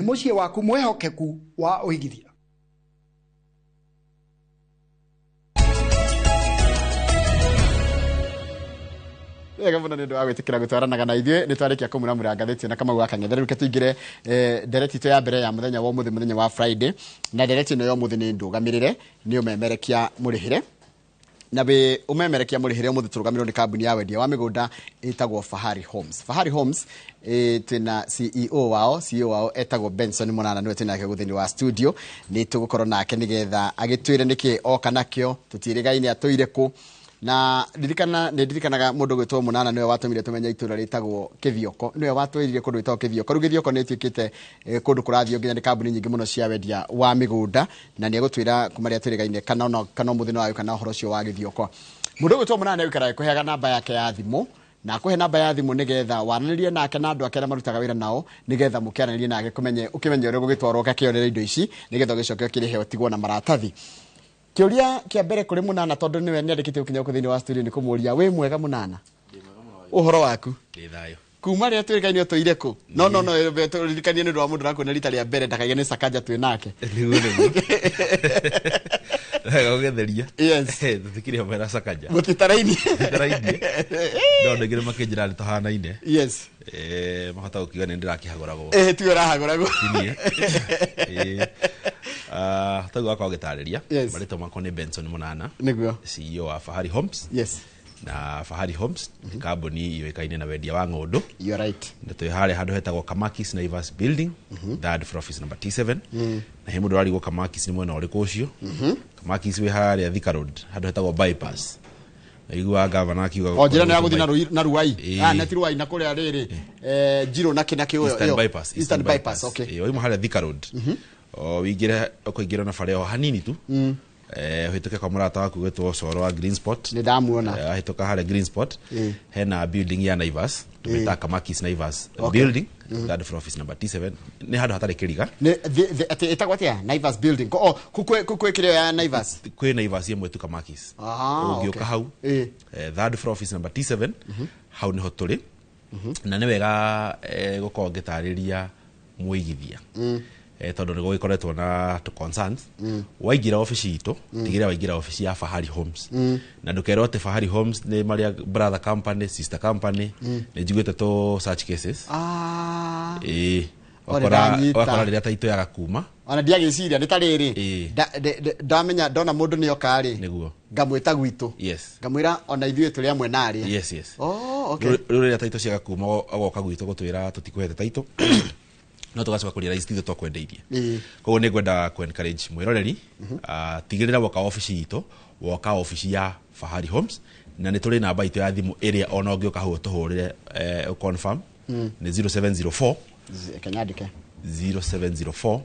muciĩ waku mwehokeku wa ũigithia. Wega mũno nĩ ũndũ wa gwĩtĩkĩra gũtwaranaga na ithuĩ nĩ twarĩkia kũmuramura ngathĩti na Kamau Akang'ethere rĩu tũingĩre ndereti itũ ya mbere ya mũthenya wa ũmũthĩ mũthenya wa Friday na ndereti ĩno ya ũmũthĩ nĩ ndũgamĩrĩre nĩ ũmemerekia mũrĩhĩre na be umemerekia mũrĩhĩre ũmũthĩ tũrũgamĩrĩrwo nĩ kambuni ya wendia wa mĩgũnda ĩtagwo Fahari Homes. Fahari Homes twĩna CEO wao etagwo Benson Mũnana nĩwe twĩnake gũthĩinĩ wa studio nĩ tũgũkorwo nake nĩgetha agĩtwĩre nĩkĩ oka nakĩo tũtiĩrĩgaine atũire kũ na ndirikanaga mũndũ gwĩtwo Mũnana nĩwe watũmire tũmenya itũra rĩtagwo Kĩthioko nĩwe watwĩrire kũndũ gwĩtagwo Kĩthioko rĩu Kĩthioko nĩ ĩtuĩkĩte kũndũ kũrathio nginya nĩ kambuni nyingĩ mũno cia wendia wa mĩgũnda na nĩ egũtwĩra kuma rĩa twĩrĩgaine kana mũthĩ no agĩũka na ũhoro ũcio wa Gĩthioko. Mũndũ gwĩtwo Mũnana nĩagĩikaraga kũheaga namba yake ya thimũ na kũhe namba ya thimũ nĩgetha waranĩrie nake na andũ ake arĩa marutaga wĩra nao nĩgetha mũkĩaranĩrie nake ũkĩmenye ũrĩa gũgĩtwarwo gakĩonere indo ici nĩgetha ũgĩcoke ũkĩrĩhe ũtigwo na maratathi. Kĩũria kĩa mbere kũrĩ Mũnana tondũ nĩwe nĩandĩkĩte ũkinya thĩinĩ wa studio nĩ kũmũria wĩ mwega Mũnana? Ũhoro waku? Ndĩ thayũ. Kuma rĩa twĩrĩgaine ũtũire kũ? No tũririkanie nĩ ũndũ wa mũndũ rakuona rita rĩa mbere ndakaige nĩ Sakaja twĩ nake. Wega ũgetheria. Yes. Tũtikire mera Sakaja. Mũtitaraini. Mũtitaraini. No ndegere makĩnjĩra nĩ tũhanaine. Yes. Mahota gũkiuga nĩ ndĩrakĩhagũragwo. Ti ũrahagũragwo. Taguo akwa gĩtarĩria. Yes. Marĩtwa makwa nĩ Benson Mũnana. Nĩguo. CEO wa Fahari Homes. Yes. Na Fahari Homes kambuni yoĩkaine na wendia wa ng'ũndũ. You're right. Na twĩ harĩa handũ hetagwo Kamakis Naivas Building, third floor office number T7. Na he mũndũ ararigwo Kamakis nĩ mwena ũrĩkũ ũcio. Kamakis wĩ harĩa Thika Road, handũ hetagwo bypass. Naigua gavana akiuga njĩra nĩ yagũthiĩ na Ruai. Na ti Ruai na kũrĩa rĩrĩ Njiro na kĩna kĩo Eastern bypass. Okay. Oima harĩa Thika Road. Wĩingĩre ũkũingĩra na barĩa o hanini tu. Hĩtũke kwa mũrata waku gwĩtwo Coro wa Green Spot. Nĩ ndamuona. Hĩtũka harĩa Green Spot. Hena building ya Naivas. Tumĩta Kamakis Naivas Building. Third floor office number T7. Nĩ handũ hatarĩ kĩriga. Ĩtagwo atĩa? Naivas Building. Kukwĩ kĩrĩa ya Naivas. Kwĩ Naivas ĩmwe tu Kamakis. Ũngĩũka hau. Third floor office number T7. Hau nĩho tũrĩ. Na nĩ wega gũkorwo ngĩtarĩria mũigithia. Tondũ nĩ gũgĩkoretwo na concerns waingĩra ofici itũ tigĩrĩra waingĩra ofici ya Fahari Homes na ndũkerwo atĩ Fahari Homes nĩ maria brother company sister company nĩ njiguĩte to such cases wakora rĩrĩa taitũ yaga kuma ona ndiagĩciria nĩ ta rĩrĩ ndamenya ndona mũndũ nĩ oka rĩ nĩguo ngamwĩta gwitũ ngamwĩra ona ithuĩ tũrĩ amwe na arĩa rĩu rĩrĩa taitũ ciaga kuma agoka gwitũ gũtwĩra tũtikũhete taitũ no tugacoka kũrĩra istitho twakwendeirie koguo nĩ ngwenda encourage mwĩroreri tigĩrĩra woka ofici itũ woka ofici ya Fahari Homes na nĩ tũrĩ namba itũ ya thimũ ĩrĩa ona ũngĩũka hau tũhũrĩre confirm nĩ 0704 kenyandĩke 0704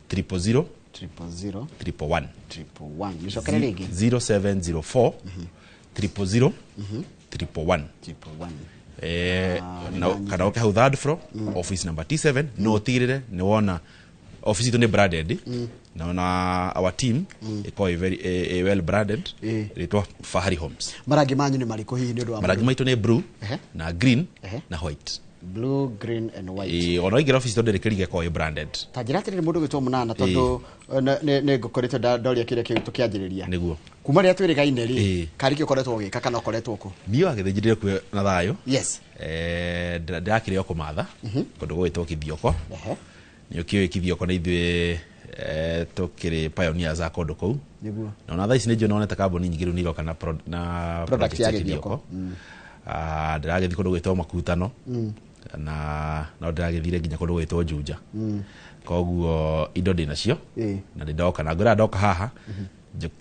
000 111 nicokere rĩngĩ 0704 000 111 kana oke hau third floor office number T7 no tigirire ni wona office itu ni branded na our team iko very well branded ritwa Fahari Homes. Marangi manyu ni mariko hihi ni ndu wa marangi maitu ni blue na green na white. Blue, green and white. Ona ingira office tonde rikirige ko branded. Tajira atiri mundu gwitwo Mũnana tondu ne ngokoretwo ndoria kire kiu tukianjiriria. Niguo. Kuma ria twirigaine ri kari kiokoretwo gika kana okoretwo ku. Niyo agithijirire ku na thayo. Yes. Ndakire okumatha kundu gwitwo Kithioko. Niyo kiyo Kithioko na ithuĩ tukiri pioneers a kundu kuu. Niguo. Na ona thaa ici nĩ njona ta kambuni nyingĩ rĩu nĩ iroka na product ya Kithioko. Ndĩragĩthi kũndũ gwĩtwo Makutano na no ndĩragĩthire nginya kũndũ gwĩtwo Juja. Koguo indo ndĩ nacio na ndoka na ngũra ndoka haha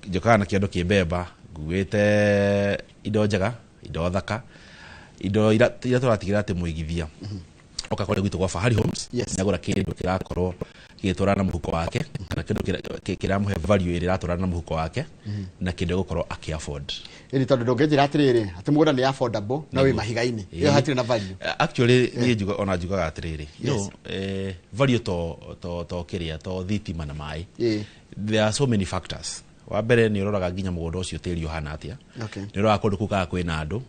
njokaga na kĩondo kĩmbemba nguĩte indo njega indo thaka indo ira tũratigĩra atĩ mũigithia oka kũrĩa gwitũ gwa Fahari Homes nĩagũra kĩndũ kĩrakorwo gĩgĩtwarana na mũhuko wake kana kĩndũ kĩramũhe value ĩrĩa ĩratwarana na mũhuko wake na kĩndũ gũkorwo akĩ-afford. Ĩrĩ tondũ ndũngĩnjĩra atĩrĩrĩ atĩ mũgũnda nĩ affordable na wĩ mahiga-inĩ ĩyo hatirĩ na value. Actually niĩ njuga ona njugaga atĩrĩrĩ value to kĩrĩa to thitima na maĩ. There are so many factors wa mbere ni uroraga nginya mugunda ucio tiri uhana atia ni uroraga kundu kuka kwina andu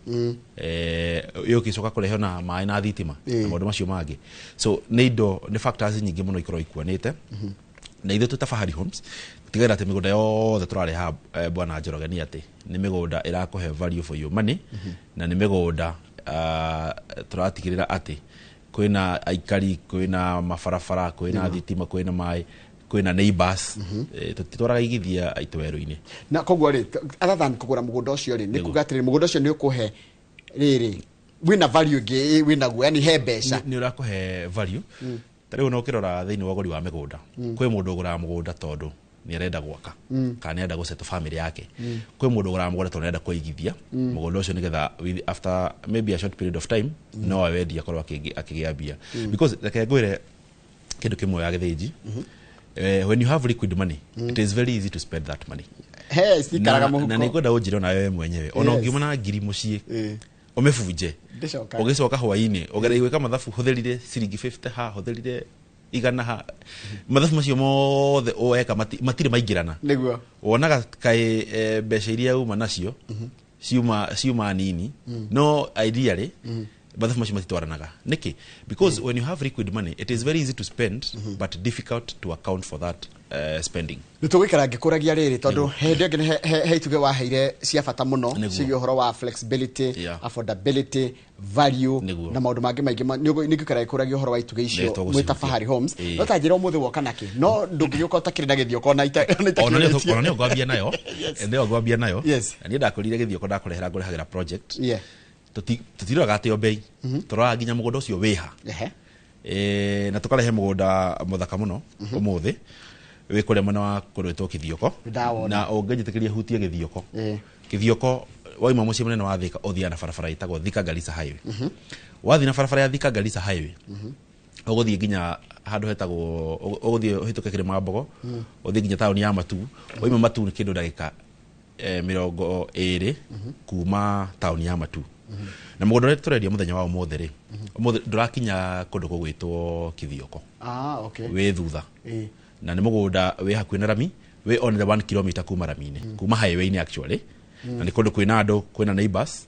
yo kicoka kurehe na mai na thitima na maundu macio mangi so ni indo ni factors nyingi muno ikorwo ikuanite na ithu tutafahari homes tigera ati migunda yothe turareha bwana Njoroge ni ati ni migunda irakuhe value for your money na ni migunda turatigirira ati kwina aikari kwina mafarafara kwina thitima kwina mai kwina neighbors tutitwaraga igithia aitu weru-ini na kogwo ri athathan kugura mugunda ucio ri ni kugatire mugunda ucio ni ukuhe riri wina value ge wina gwa yani he mbeca ni urakuhe value tariu no kirora thiini wa gori wa migunda kwi mundu ugura mugunda tondu ni arenda gwaka kana arenda guset family yake kwi mundu ugura mugunda tondu arenda kuigithia mugunda ucio nigetha after maybe a short period of time no awendi akorwo akigia bia because like ngwire kindu kimwe ya githinji when you have liquid money it is very easy to spend that money sikaraga muhuko na nikwenda ujiro na wewe mwenyewe ona ungiumana ngiri mucii umefuje ugicoka hwaini ugere gwika mathabu hutherire ciringi 50 ha hutherire igana ha mathabu macio mothe uweka matire maingirana niguo wonaga kai mbeca iria uma nacio ciuma nini no ideally mathabu macio matitwaranaga niki because when you have liquid money it is very easy to spend but difficult to account for that spending nitugikara ngikuragia riri tondu hende ngi he ituge wa heire cia bata muno cio horo wa flexibility affordability value na maundu mangi maingi nigikara ngikuragia horo wa ituge icio mwita Fahari Homes no tanjira umuthi woka naki no ndungiyuka utakirida githio na ona ni ngwambia nayo ndio ngwambia nayo ni ndakurire githio ko ndakurehera ngurehagira project tutiraga atio bei turaga nginya mugunda ucio wiha na tukarehe mugunda muthaka muno umuthi we kule mwana wa kurwetwo Kithioko na ungenyitikiria hutie Kithioko Kithioko waima muci munene wa Thika uthia na barabara itagwo Thika Garissa highway wathi na barabara ya Thika Garissa highway uguthie nginya handu hetagwo uguthie hituke Kirima Mbogo uthie nginya tauni ya Matu waima Matu ni kindu ndagika 20 kuma tauni ya Matu na mugunda ule turendia muthenya wa umuthi ri ndurakinya kundu kugwitwo Kithioko okay we thutha na ni mugunda we hakuhi na rami we on the 1 kilometer kuma rami-ini kuma highway ni actually na ni kundu kwina andu kwina neighbors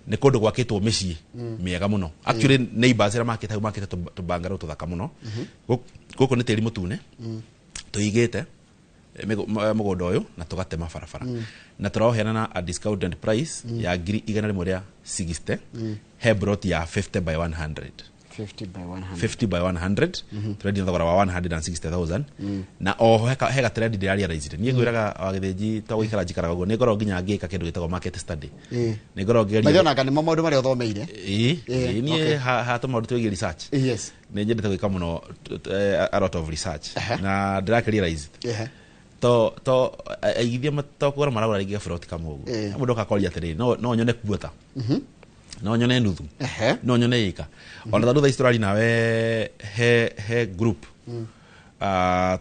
ni kundu gwakitwo micii miega muno actually neighbors era makite tubangaro tuthaka muno guku ni tiri mutune tuigite mugunda uyu na tugatema barabara na turaoheana na a discounted price ya ngiri 160 he brot ya 50 by 100 50 by 100 trade thogora wa 160,000 na oho hega trade ndiaria raisite nie gwiraga wagithinji to gwikara njikara guo ni ngoro nginya ngika kindu gitagwo market study ni ngoro ngeria bayona kana maundu mari othomeire nie hatu maundu twigi research ni nyendete gwika muno a lot of research na ndirakeria raisite to aigithia matokora maragura ingi froti kamugo mundu akakoria atiri no nyone kuota no nyone nuthu no nyone ika ona thutha istorari nawe he group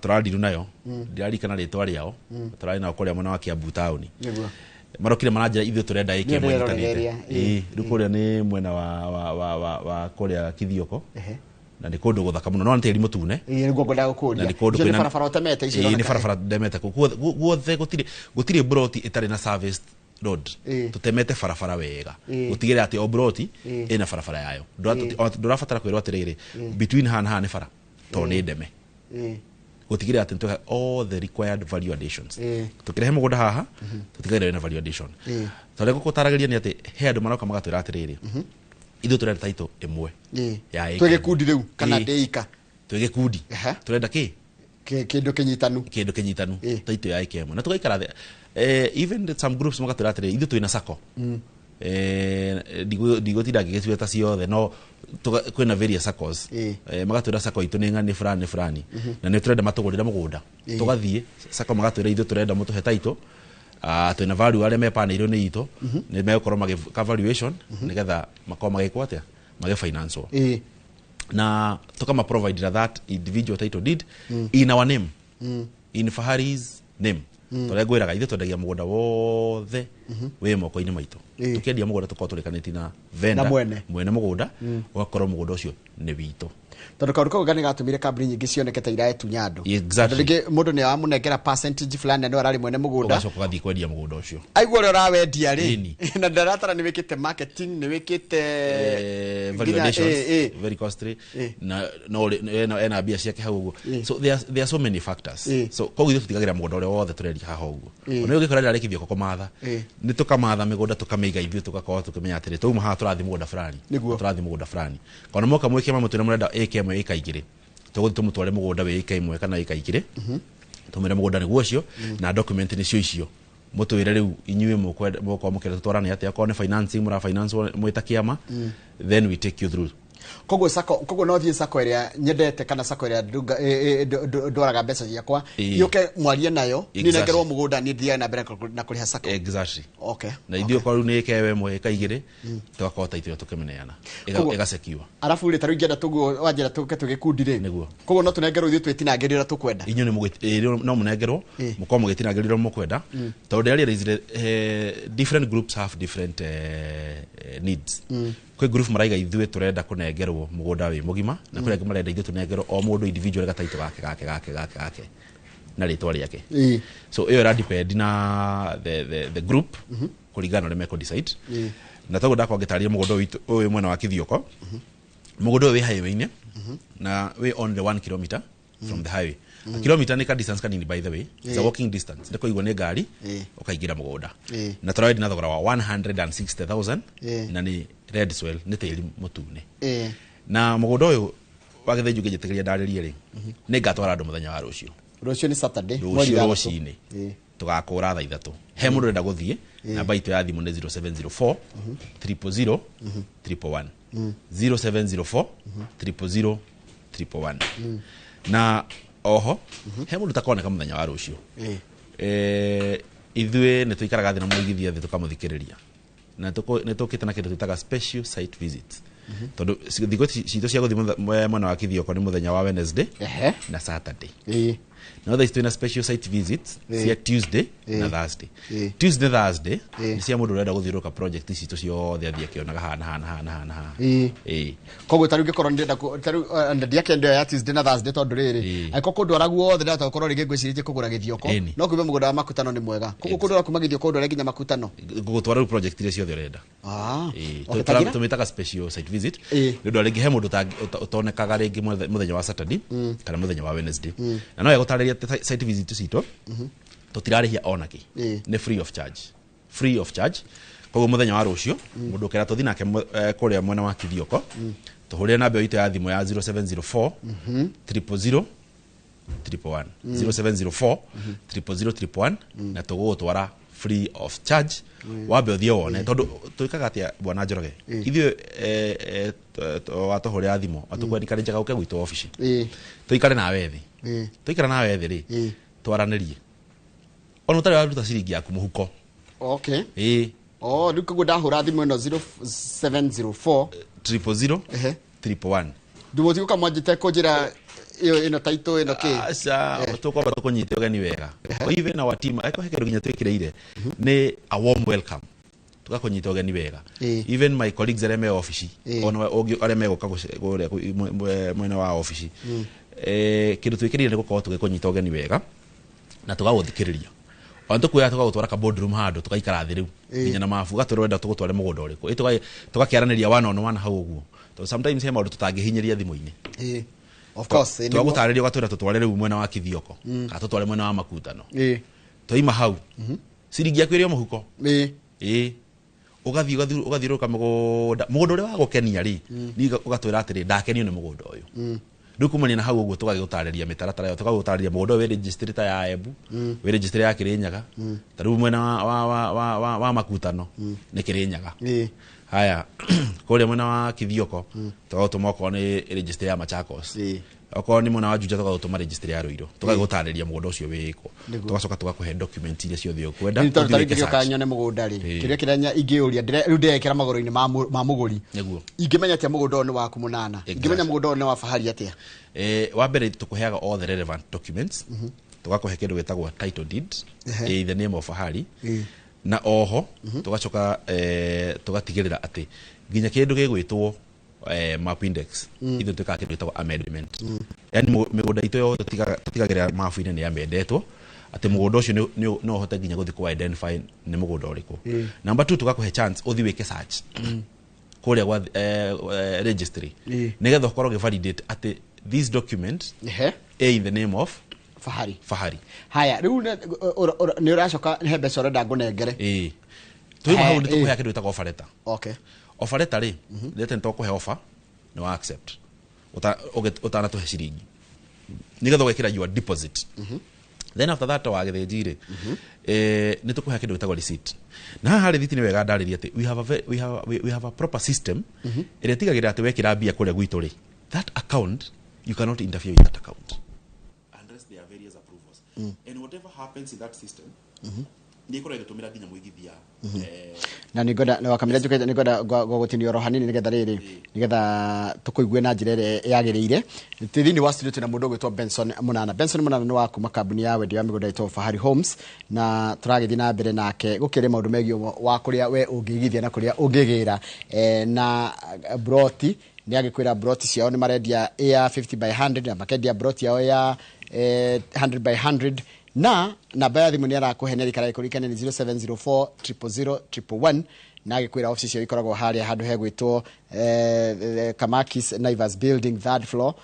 turadiru nayo ndirari kana ritwa riao turari na koria mwana wa Kiambu town marokire manajira ithu turenda iki mwenyitanite rukuria ni mwena wa koria Kithioko na ni kundu guthaka muno no ntiri mutune ni ngogoda gukuria ni kundu kwina farafara utemete icio ni farafara demete guothe gutire broti itari na service road tutemete farafara wega gutigire ati obroti ina farafara yayo ndurafatara kwirwa atiriri between han ni fara to ni ndeme gutigire ati ntuha all the required value additions tukirehe mugunda haha tutigire na value addition tore gukutaragĩria ni ati he andu maroka magatwira atiriri ithu turenda taito imwe ya twege kundi riu kana ndeika twege kundi turenda kindu kinyitanu taito ya ikemo na tugaikara even some groups magatwira atiri ithu twina sako digotira gigecweta ciothe no kwina various circles magatwira sako itu ni ngani fulani na ni turenda matugurira mugunda tugathie sako magatwira ithu turenda mutuhe taito twina value ale mepanirwo ni itu ni mekorwo magika valuation nigetha makoma magikwatia mage finance na tukama provide that individual title deed in our name in Fahari's name tore gwiraga ithu twendagia mugunda wothe we moko-ini maitu tukendia mugunda tukoturikaniti na vendor mwene mugunda ugakorwo mugunda ucio ni witu tondu kaundu kau gani gatumire kambuni nyingi cioneke ta iraetunya andu Exactly. ringi mundu ni amunengera percentage fulani no arari mwene mugunda ugacoka ugathii kwendia mugunda ucio aigua uri urawendia ri Ĩni. na ndaratara ni wikite marketing ni wikite valuations very costly na no ena bia ciake hau uguo so there are so many factors so koguo ithu tutigagira mugunda uria wothe turendia haha uguo ona ugikora rira rekithio kokomatha ni tukamatha migunda tukameiga ithu tugakorwo tukimenya atiri tuuma haha turathi mugunda fulani turathi mugunda fulani kana moka mwike mamutune murenda aka imwe aka igiri tuguthi tumutware mugunda we aka imwe kana aka igiri tumire mugunda ni guocio na document ni cio icio mutwire riu inyuĩ mukwa mukire tutwarane atia ko ne financing mura finance mwita kiama then we take you through koguo no thie sako iria nyendete kana sako iria ndoraga mbeca ciakwa yuke mwarie nayo ni nengerwo mugunda ni thia na mbere na kuriha sako exactly okay na ithio kwa riu ni kewe mwe kaigire twakota ithio tukimeneana igasekiwa arafu ri taru ingenda tuguo wanjira tuke tugikundire niguo koguo no tunengerwo ithio twetinangirira tukwenda inyu ni no munengerwo mukwa mugitinangirira mukwenda tondu ria different groups have different needs kwe group maraiga ithue turenda kunengerwo mugunda wi mugima na kure angĩ marenda ithue tunengerwo o mundu individual gataito gake na ritwa riake so iyo ra depend na the group kuringana na meko decide na tago ndakwa ngitaria mugunda witu uyu mwena wa Kithioko mugunda wi highway-ini na we on the 1 kilometer from the highway a kilometer ni ka distance kanini by the way it's a walking distance ndiko igwa ni ngari ukaigira mugunda na turawendi na thogora wa 160,000 na ni red swell ni tiri mutune na mugunda uyu wagithe njuge njitigiria ndaririe ri ni ngatwara andu muthenya wa rucio ni Saturday rucio-ini tugakura thaa 3 he mundu renda guthie namba itu ya thimu ni 0704 000 111 0704 000 111 na oho he mundu takoneka muthenya wa rucio ithue ni tuikaraga thina muigithia thi tukamuthikiriria na tukite na kindu twitaga special site visit tondu thiko cito cia guthi mwena wa Kithioko ni muthenya wa Wednesday na Saturday no there is a special site visit cia Tuesday na Thursday Tuesday Thursday ni cia mundu urenda guthiruka project cito cio the athia kionaga hana koguo taru ngikorwo ndenda taru ndia kendo ya Tuesday na Thursday tondu riri aiko kundu aragu othe ndata gukorwo ringi ngwicirije kugura Githioko no kuibe mugunda wa makutano ni mwega koguo kundu kuma Githioko kundu nginya makutano gugutwara project ile cio urenda tumitaga special site visit ndu ringi he mundu utonekaga ringi muthenya wa Saturday kana muthenya wa Wednesday na no yagutariria site visit cito tutirarihia onaki ni free of charge koguo muthenya wa rucio mundu kera tuthi nake kuria mwena wa Kithioko tuhurire namba ito ya thimu ya 0704 000 111 0704 000 111 na tugutwara free of charge wambe uthie wone tondu tuikaga atia bwana Njoroge ithio watuhurira thimu atukwendika njaga uke gwitu office tuikare na wethi tuikara na wethi ri twaranirie ono tari waruta ciringi yaku muhuko ndiko ndahura thimu no 0704 000 111 ndumutiko kamwanjite kunjira iyo ino taito ino ki acha tukwamba tukunyite ogani wega even our team aiko hekeru ginya twekireire ni a warm welcome tukakunyite ogani wega even my colleagues areme office ono areme gukaguria mwena wa office kindu twikirire ni gukorwo tugikunyita ogani wega na tugaguthikiriria onto kuya tugagutwara ka boardroom handu tugaikara thi riu nginya na mafuga turenda tugutware mugunda uriku tugakiaraniria one on one hau uguo so sometimes he maundu tutangihinyiria thimu-ini of course tugutariria gatwira tutware riu mwena wa Kithioko ka tutware mwena wa Makutano toima hau ciringi yaku irio muhuko ugathiuruka mugunda uria wa gukenia ri ni ugatwira atiri ndakenio ni mugunda uyu dukumani na hau uguo tugagutariria mitaratara yo tugagutariria mugunda we register ta ya Embu we register ya Kirinyaga taru mwena wa Makutano ni Kirinyaga haya kuria mwena wa Kithioko tugagutuma ko ni register ya Machakos oko ni mwena wa Juja tugagutuma register ya Ruiru tugagutariria mugunda ucio wiko tugacoka tugakuhe document ile ciothe ukwenda ni tutaringirio kanyone mugunda ri kiria kiranya ingiuria riu ndekera magoro-ini ma muguri niguo ingimenya atia mugunda ni waku munana ingimenya mugunda ni wa fahari atia wa mbere tukuheaga all the relevant documents tugakuhe kindu gitagwa title deed in the name of fahari na oho tugacoka tugatigirira ati nginya kindu gigwitwo map index ithu tuka kindu gitagwo amendment yani migunda ito yo tutigagira map ine ni amendetwo ati mugunda ucio no hote nginya guthi ku identify ni mugunda uriku number 2 tugakuhe chance uthi wike search kuria gwa registry nigetha ukorwo givalidate ati this document in the name of Fahari. Haya, riu ni uracoka he mbeca urenda ngunengere. Tuima hau ni tukuhe kindu gitagwo offer letter. Okay. Offer letter ri, ndete ntokuhe offer, no accept. Utana tuhe ciringi. Nigetha gwikira your deposit. Then after that wagithejire ni tukuhe kindu gitagwo receipt. Na hari thiti ni wega ndariria ati we have a proper system ire tigagira ati wekira bia kuria gwitu ri. That account you cannot interfere with that account. There are various approvals and whatever happens in that system ni ikora igatumira nginya muigithia na nigoda na wakamira njuke nigoda gogotinio rohanini nigetha riri nigetha tukuigue na njira ire yagiriire thini wa studio tuna mundu gwitwo Benson Munana ni wa kuma kambuni ya wendia ya migunda ito Fahari Homes na turagithi na mbere nake gukire maundu megio wa kuria we ungigithia na kuria ungigira na broti ni agikwira broti ciao ni marendia ya 50 by 100 na makendia broti yao ya 100 by 100 na namba ya thimu ni arakuheneri kara ikurikane ni 0704 000 na agikwira office cio ikoragwo haria handu hegwitwo Kamakis Naivas building 3rd floor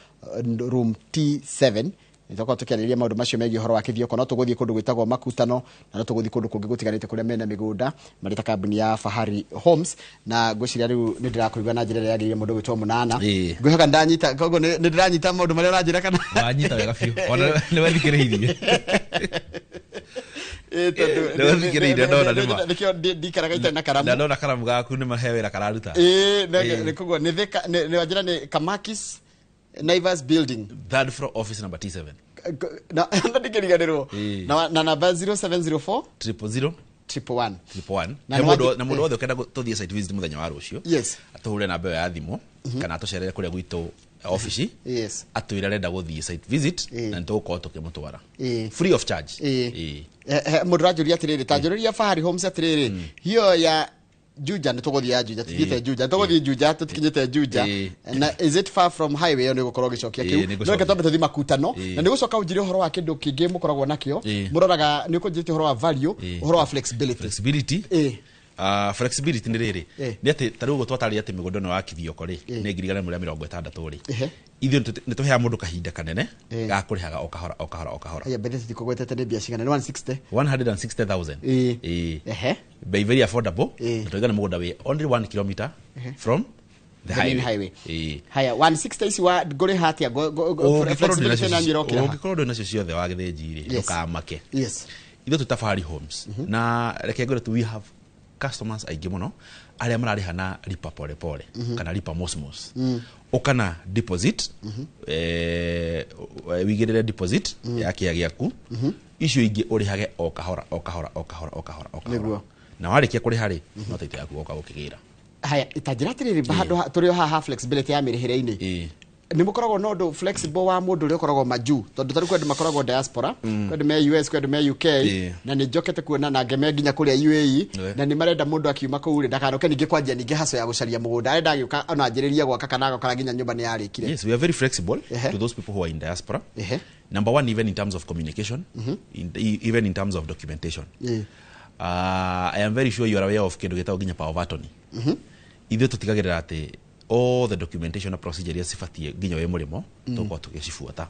room T7 nitoko tukiariria maundu macio megi horo wa kithioko no tuguthie kundu gwitagwo makutano na no tuguthie kundu kungi gutiganite kuria mena migunda marita kambuni ya Fahari Homes na ngwiciria riu ni ndirakuigwa na njira yagirire mundu gwitwo Munana ngwihoka ndanyita kogo ni ndiranyita maundu maria ranjira kana wanyita wega fiu ona ni wathikiriirie Ndio ndona ndima nikio ndikaraga ita na karamu ndona karamu gaku ni mahewera kararuta ni kogo ni theka ni wajira ni Kamakis Naivas building 3rd floor office number T7 na ndikiriganirwo na namba 0704 111 na mundu othe ukenda tuthie site visit muthenya wa rucio yes atuhure namba ya thimu kana atucerere kuria gwitu office yes atwira renda guthie site visit na ntuko tukimutwara free of charge mundu rajuria atiriri tajuriria Fahari Homes atiriri hiyo ya Juja nituguthie ya Juja tithite Juja tuguthie Juja tutikinyite Juja na is it far from highway yo nigukorwo gicokia kiu no ketombe tuthi makutano na nigucoka unjire horo wa kindu kingi mukoragwo nakio muroraga nikujite horo wa value horo wa flexibility flexibility ni riri ni ati taru go twatari ati migundo no wa kithioko ri ni ngirigana muria 60 ri ithio ni tuhea mundu kahinda kanene ga kurihaga okahora ya bende tikogwetete ni bia cigana 160,000 by very affordable tutagana mugoda we only 1 kilometer from the highway haya 160 isi wa gore hatia flexibility na njirokira ugikorwo nacio ciothe wa githinji ri ukamake ithio tutafahari Homes na reke ngore tu we have customers aigi muno aria marariha na lipa pole pole kana lipa mosmos ukana deposit wigirire deposit ya kia giaku icio ingi urihage okahora na warikia kuriha ri no taito yaku oka ukigira haya itajira tiriri bado turio haha flexibility ya mirihire-ini ni mukoragwo no ndo flexible wa mundu ri ukoragwo maju tondu taru kwendu makoragwo diaspora kwendu me US kwendu me UK na ni jokete kuona na ngeme nginya kuria UAE na ni marenda mundu akiuma kuu ri ndakaroke ninge kwanjia ninge haso ya gucaria mugunda arenda agiuka ona njiriria gwaka kana gokara nginya nyumba ni yarikire yes we are very flexible to those people who are in diaspora number 1 even in terms of communication even in terms of documentation I am very sure you are aware of kindu gitao nginya power of attorney ithio tutigagirira ati all the documentation procedure ya sifatie nginya we murimo toko tugicifuata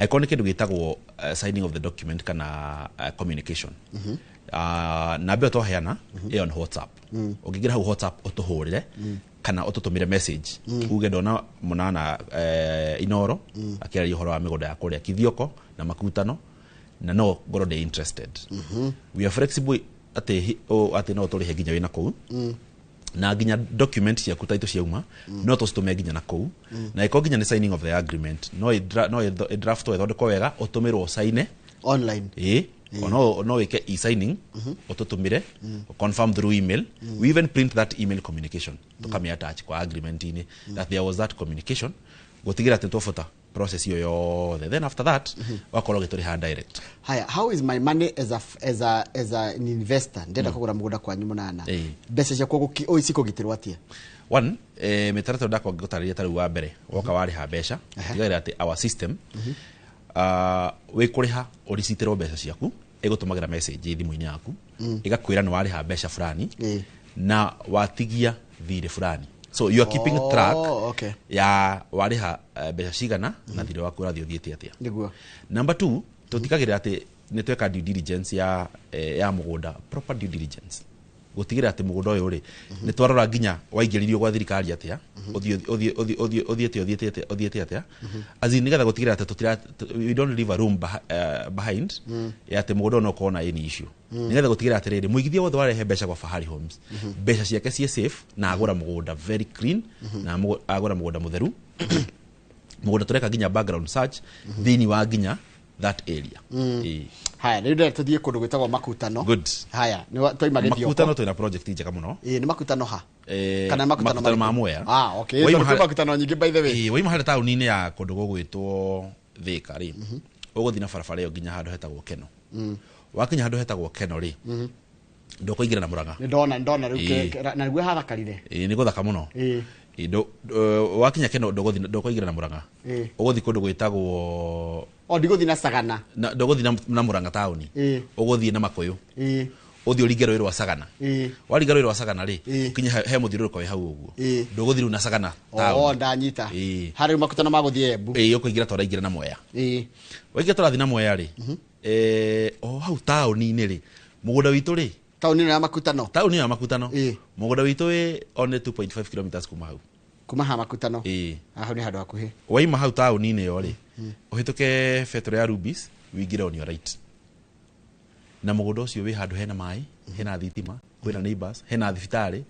icon kindu gitagwo signing of the document kana communication na be to heana on WhatsApp ugigira hu WhatsApp utuhurire kana ututumire message uge ndona Munana Inoro akiraria horo wa migoda ya kuria kithioko na makutano na no ngoro de interested we are flexible ati no turihe nginya wina kuu na nginya document cia kutaito ciauma no tustume nginya na kuu na iko nginya ni signing of the agreement no draft to ethondeko wega utumirwo sign online no weke e-signing ututumire confirm through email we even print that email communication tukamia attach kwa agreement ini that there was that communication gotigira tentofota process yo yothe then after that wakoro gituri ha direct haya how is my money as an investor ndenda kugura mugunda kwa Munana mbeca cia kugo oi siko gitirwa atia one metaratara ndakwa ngutariria tari wa mbere woka wariha mbeca tigaira ati our system wikuriha uricitiro mbeca ciaku igutumagira message thimu-ini yaku igakwira ni wariha mbeca fulani na watigia thire fulani. So you are keeping track ya wariha mbeca cigana na thire waku urathio thiete atia. Number 2 tutikagira ati ni tweka due diligence ya mugunda, proper due diligence. Gutigira ati mugunda uyu ri ni twarora nginya waingiririo gwa thirikari atia othiete atia azi nigetha gutigira ati we don't leave a room behind ya ati mugunda no kona any issue nigetha gutigira ati riri muigithia wothe warehe mbeca kwa Fahari Homes mbeca ciake cie safe na agura mugunda very clean na agura mugunda mutheru mugunda tureka nginya background search thini wa nginya that area. Haya, ndio tuthie kundu gwitagwo makutano. Good. Haya, ni toima githio. Makutano twina project njega muno. Ni makutano ha. Kana makutano ma Mwea. Okay. Ni makutano nyingi by the way. Wai mahali tauni-ini ya kundu gugwitwo Thika ri. Uguthi na barabara iyo nginya handu hetagwo Keno. Wakinya handu hetagwo Keno ri. Ndukuingira na Murang'a. Ni ndona riu na riu hathakarire. Ni guthaka muno. Wakinya Keno ndukuingira na Murang'a. Uguthi kundu gwitagwo ndiguthi na Sagana na nduguthi na Murang'a tauni uguthi na Makuyu uthi uringe rwiro rwa Sagana waringa rwiro rwa Sagana ri ukinya he muthiruruko we hau uguo nduguthi na Sagana tauni ndanyita hari makutano maguthi Embu ukuingira tora ingira na Mwea waingira tora na Mwea ri hau tauni-ini ri mugunda witu ri tauni ya makutano mugunda witu we only 2.5 km kuma ha makutano aho ni handu hakuhi waima hau tauni-ini yo ri uhituke fetro ya Rubis wingire on your right na mugunda ucio wi handu hena mai hena thitima kwina neighbors hena thibitari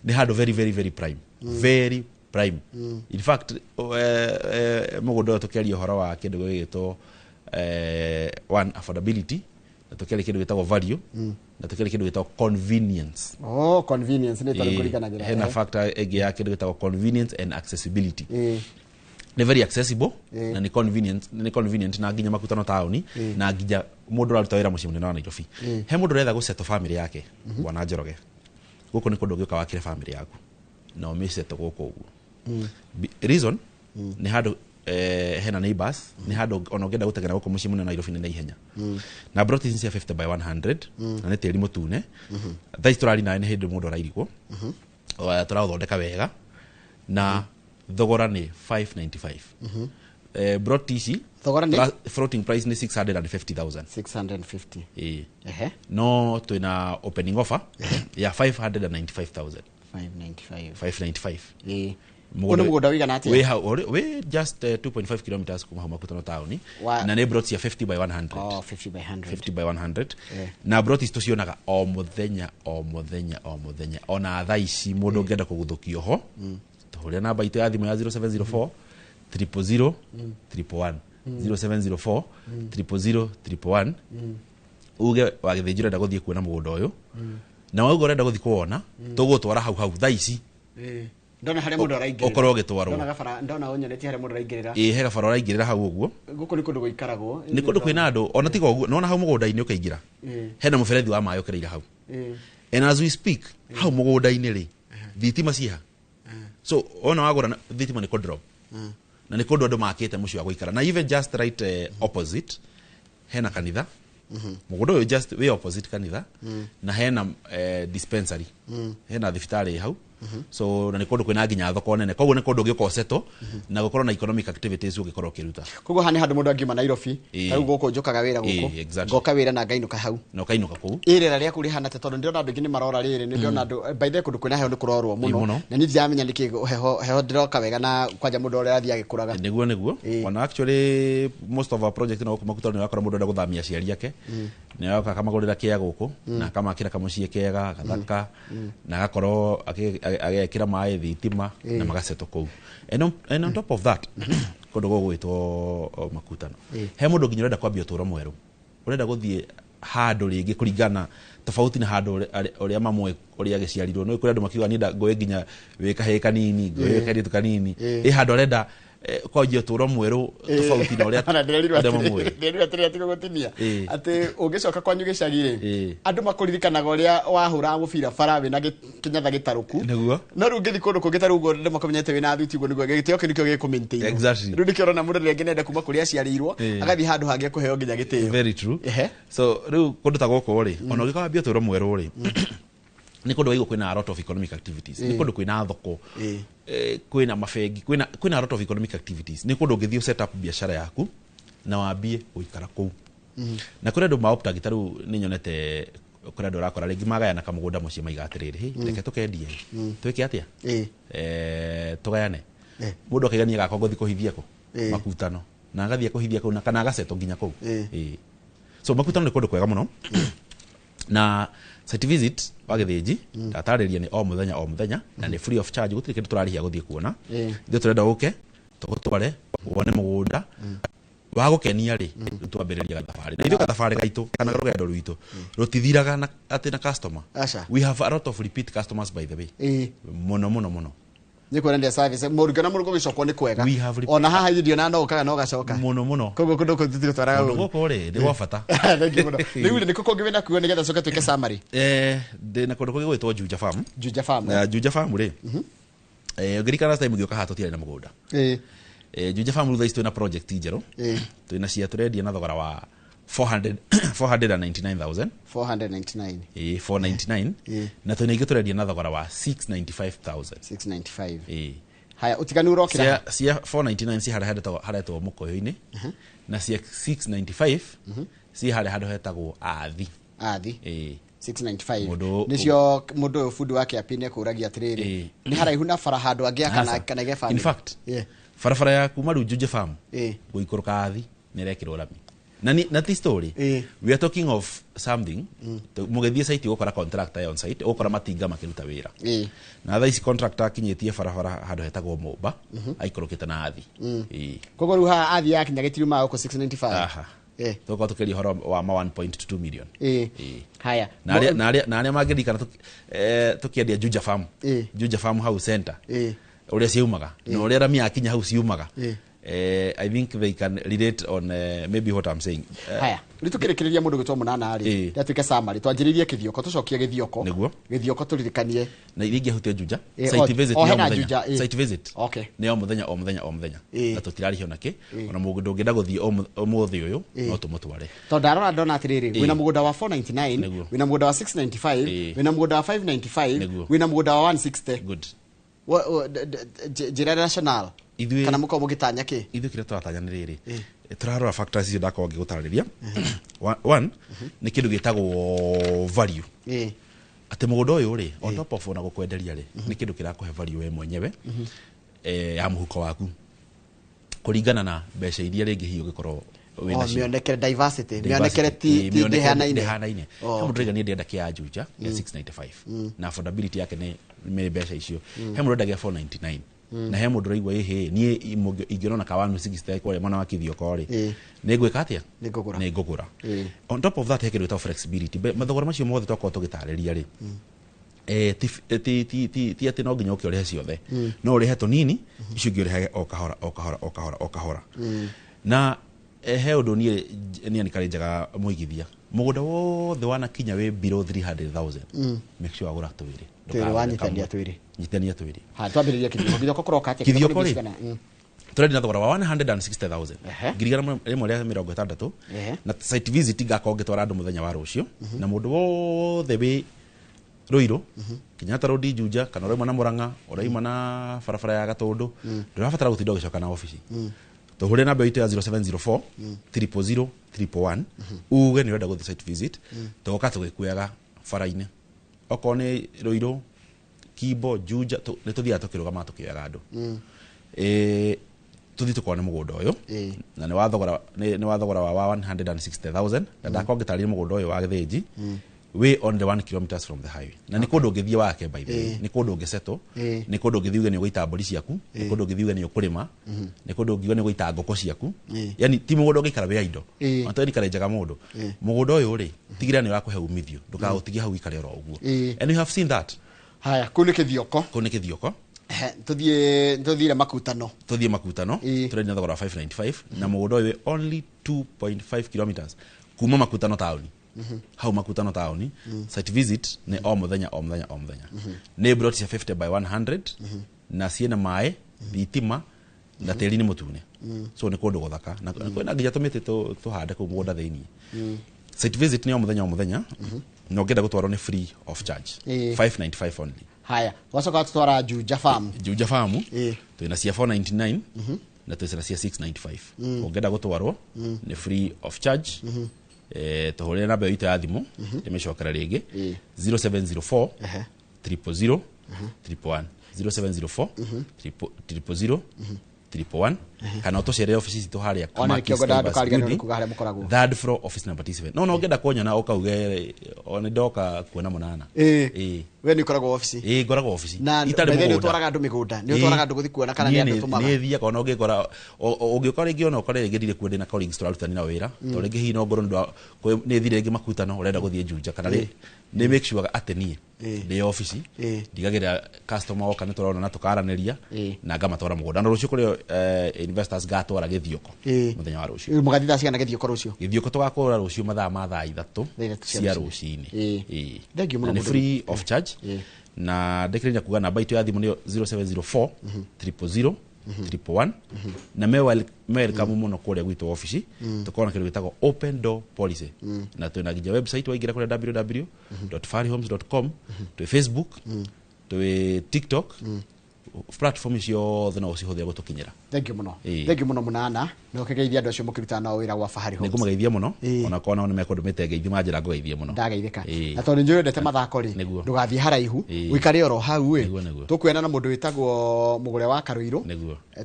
ni handu very very very prime very prime in fact mugunda tukiaria horo wa kindu gigitwo one affordability na tukiaria kindu gitagwo value na tukiaria kindu gitagwo convenience. Convenience ni tari kuriganagira hena factor ege ya kindu gitagwo convenience and accessibility. Ni very accessible na ni convenient na nginya makutano tauni na nginya mundu raruta wira muciĩ munene wa Nairobi he mundu retha guseto family yake bwana Njoroge guku ni kundu gioka wakire family yaku na umiseto guku uguo reason ni handu hena neighbors ni handu ona ungenda gutegera guku muciĩ munene wa Nairobi ni ihenya na broti cia 50 by 100 na ni tiri mutune thai turari na ni hindi mundu arairigwo turathondeka wega na thogora ni 595 broti ici floating price ni 650,000 no twina opening offer ya 595,000 mugunda wigana atia we just 2.5 kilometers kuma homa kutano tauni na ne broti ya 50 by 100 50 by 100 na broti tucionaga o muthenya ona thaa ici mundu ngenda kuguthukio ho tuhuria namba itu ya thimu ya 0704 000 111 0704 000 uge wagithijira ndaguthie kuona mugunda uyu na wauga urenda guthie kuona tugutwara hau thaa ici ndona hare mundu araingirira ukorwo gitwarwo ndona unyoneti hare mundu araingirira he gabara araingirira hau uguo guku ni kundu guikaragwo ni kundu kwina andu ona tiga uguo nona hau mugunda-ini ukaingira hena muberethi wa mayo kireira hau and as we speak hau mugunda-ini ri thitima ciha so ona wagura thitima ni drop na ni kundu andu makite mucio wa guikara na even just right opposite hena kanitha mugunda uyu just we opposite kanitha na hena dispensary hena thibitari hau so na ni kundu kwina nginya thoko nene koguo ni kundu giko seto na gukorwo na economic activities ugikorwo kiruta koguo hani handu mundu angima Nairobi tau guko njukaga wira guko ngoka wira na ngainuka hau na ukainuka kuu irera ria kuri hana tondu ndirona andu ngini marora riri ni ndirona andu by the kundu kwina heho ni kurorwo muno na ni ndiamenya niki heho ndiroka wega na kwanja mundu ore athia gikuraga niguo ona actually most of our project na kuma kutana yakora mundu enda guthamia ciari yake ni yoka kama gurira kia guku na kama akira kamucie kega gathaka na gakorwo agekira mai thitima na magaseto kou and on top of that kundu gugwitwo makutano he mundu nginya urenda kwambia uturo mweru urenda guthie handu ringi kuringana tofauti na handu uria mamwe uria giciarirwo no kuri andu makiuga ni nda ngoe nginya wika he kanini ngoe karitu kanini handu urenda kwa hiyo turo mweru tofauti na uria ndirira tiri gutinia ati ungicoka kwanyu gicagire andu makuririkanaga uria wahura mubira farawe na kinyatha gitaruku niguo no ru ngithi kundu kungita rugo ndio makomenyete wina thuti guo niguo gitio nikio gikumaintain exactly ru nikio rona mundu renge nenda kuma kuria ciarirwo agathi handu hangi kuheo nginya gitio very true so ru kundu ta goko ri ona ugikambia turo mweru ri ni kundu waigo kwina a lot of economic activities ni kundu kwina thoko kwina mafegi kwina a lot of economic activities ni kundu ngithio set up biashara yaku na wambie uikara kuu na kuri andu maopta gitaru ni nyonete kuri andu rakora ringi magayana kamugunda mucie maigatiriri reke tukendie twike atia tugayane mundu akigania gako ngothi kuhithia ko makutano na agathie kuhithia ko na kana agaseto nginya ko so makutano ni kundu kwega muno na site visit wagithiji tatariria ni o muthenya na ni free of charge gutiri kindu turarihia guthie kuona ndio turenda uke tugutware wone mugunda wagukenia ri twambiriria gathabari na ithu gathabari gaitu kana rugendo rwitu rutithiraga na ati na customer we have a lot of repeat customers by the way muno ni kwenda service murugana murugo gicoko ni kwega ona haha idio na no kaga no gacoka muno kogo kundu kutitira twaraga guko ri ndi gwabata riu ni kuko ngivena kuo ni getha coka twike summary ndi na kundu kugwitwo Juja Farm ri ngirikana time ngioka hato tire na mugunda Juja Farm rutha isto na project njeru twina cia turendia na thogora wa 499,000 499 na twina ingi turendia na thogora wa 695,000 haya utigani urokira cia 499 si haretwo mukoyo-ini na cia 695 si hare hetagwo athi 695 nicio mundu fundi wake apine kuragia atiriri ni haraihu na fara handu angia kana gefa in fact farafara ya kuma Juja Farm guikuruka athi ni rekirwo rami na this story we are talking of something mugethie site gukora contractor on site gukora matinga makiruta wira na tha ici contractor akinyetie farafara handu hetagwo Momba aikurukite na athi kogo ruha athi yakinya gitiruma uko 695 toko tukeli horo wa 1.2 million haya na aria magirikana tukiendia Juja Farm House Center uria ciumaga na uria rami akinya hau ciumaga I think they can relate on maybe what I'm saying haya ritukirekereria mundu gitwa munana ari ndatuike summary twanjiririe kithioko tucokie githioko turirikanie na iringi hutia Juja site visit ne o muthenya na tutirarihio naki ona mugundu ngenda guthie umuthi uyu no tumutware to ndarora ndona atiriri wina mugunda wa 499 wina mugunda wa 695 wina mugunda wa 595 wina mugunda wa 160 good generational kana muko mugitanya ki ithu kire turatanya ni riri turarora factors icio ndako ngigutariria one ni kindu gitagwo value ati mugunda uyu ri on top of ona gukwenderia ri ni kindu kirakuhe value we mwenyewe ya muhuko waku kuringana na mbeca iria ringi hiyo gikorwo wina cio mionekere diversity mionekere ti ndehanaine kama ndiriga ni ndenda kia Juja ya 695 na affordability yake ni mbeca icio he mundu ndagia 499 na he mundu raigwa ni ingirona ka 160 kwa mwana wa kithioko ri ni gwika atia ni ngugura on top of that he kindu ta flexibility mathogora macio mothe twako tugitariria ri ti ati no nginya ukiore ciothe no uri heto nini icio ngiore o kahora na he undu ni nikarinjaga muigithia mugunda wothe wana kinya we below 300,000 make sure agura twiri wanyitania twiri ha twambiriria kithioko kuroka atia kithioko turedi na thogora wa 160,000 ngirigana rimwe ria 60 na site visit ngako ngitwara andu muthenya wa rucio na mundu wothe we Ruiru Kenyatta Road Juja kana uraima na Muranga uraima na farafara ya Gatundu ndirabatara gutinda gicoka na office tuhure namba itu ya 0704 000 111 uge ni urenda guthi site visit tugoka tugikuyaga faraine okone Ruiru Kibo Juja ni tuthia tukirugama tukiyaga andu tuthi tukone mugunda uyu na ni wathogora wa 160,000 na ndakongitariria mugunda uyu wa Githiji we on the 1 kilometers from the highway na ni kundu ngithie wake by the way ni kundu ngiseto ni kundu ngithiuge ni ugaita mburi ciaku ni kundu ngithiuge ni ukurima ni kundu ngiuge ni ugaita ngoko ciaku yani ti mugundu ngikara we indo antoni karenjaga mundu mugundu uyu ri tigira ni urakuhe umithio nduka utigie hau ikare ro uguo and you have seen that haya kuni kithioko tuthire makutano turenda thogora 595 na mugunda uyu only 2.5 kilometers kuma makutano town hau makutano town site visit ni o muthenya ni brought 50 by 100 na ciena mai thitima na teri ni mutune so ni kundu guthaka na kwina nginya tumite tuhande ku mugunda theini site visit ni o muthenya no ngenda gutwarwo ni free of charge 595 only. Haya, wasoka tutwara Juja Farm twina cia 499 na twina cia 695 ongenda gutwarwo ni free of charge tuhurira namba yitu ya thimu imeshokera ringi 0704 000 111 0704 000 kana utucere office citu haria kuma third floor office number 27 no ongenda kunyona ukauge one ndoka kuona munana we ni koragwo office ngoragwo office itari mugo utwaraga andu migunda ni utwaraga andu guthi kuona kana ni andu tumaga ni thia kana ungikora ungikora ringi ona ukore ringi ndire kwende na colleagues turarutani na wira to ringi hi no ngoro ndo ni thire ringi makutano urenda guthie Juja kana ni make sure atenie the office ndigagira customer oka niturona na tukaraniria na ngamatwara mugunda no rucio kuri investors gatwara githioko muthenya wa rucio mugathitha ciana githioko rucio tugakora rucio mathaa ma thaa 3 cia rucini ni free of charge na ndekirenya kuga namba itu ya thimu ni 0704 000 111 na welcome muno kule gwitu office tukona kindu gitagwo open door policy na tuna nginya website waingira kule www.farihomes.com to Facebook to TikTok platform icio thina ucihuthia gutukinyira. Thank you muno munana no kegeithia andu acio mukirutana wira gwa Fahari Homes niguo magaithia muno ona kona one mekondo metegeithia manjira ngoithia muno ndageithika na tondu njuri ndete mathako ri ndugathie haraihu wikare oro hau we tukwena na mundu witagwo mugure wa Karuiro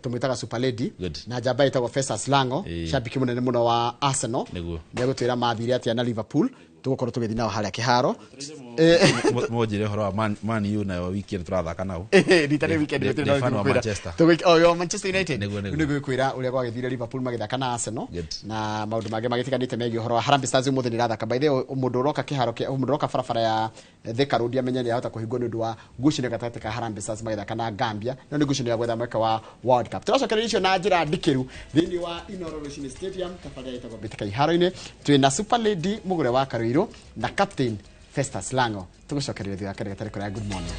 tumwitaga Super Lady na jamba itagwo Festus Lango shabiki munene muno wa Arsenal ndegutwira mathire atia na Liverpool tugukorwo tugithi nao haria kiharo mojire horo wa Man U na weekend turathaka nao ritane weekend ni tuna Manchester yo Manchester United niguo kwira uria gwagithire Liverpool magithaka na Arsenal na maundu mage magitikanite megi horo wa Harambee Stars umuthi ni rathaka by the way mundu uroka kiharo mundu uroka barabara ya Thika Road amenye ni ahota kuhingwo ni ndwa ngucine gatete ka Harambee Stars magithaka na Gambia no ni ngucine ya gwetha mweka wa World Cup turacokereria na njira ndikiru thini wa Inoro Racing Stadium tafadhali itagwo bitika iharo-ini twina Super Lady mugure wa Karuiro na captain Festus Lango tugucokereria thia kare gatare kora good morning.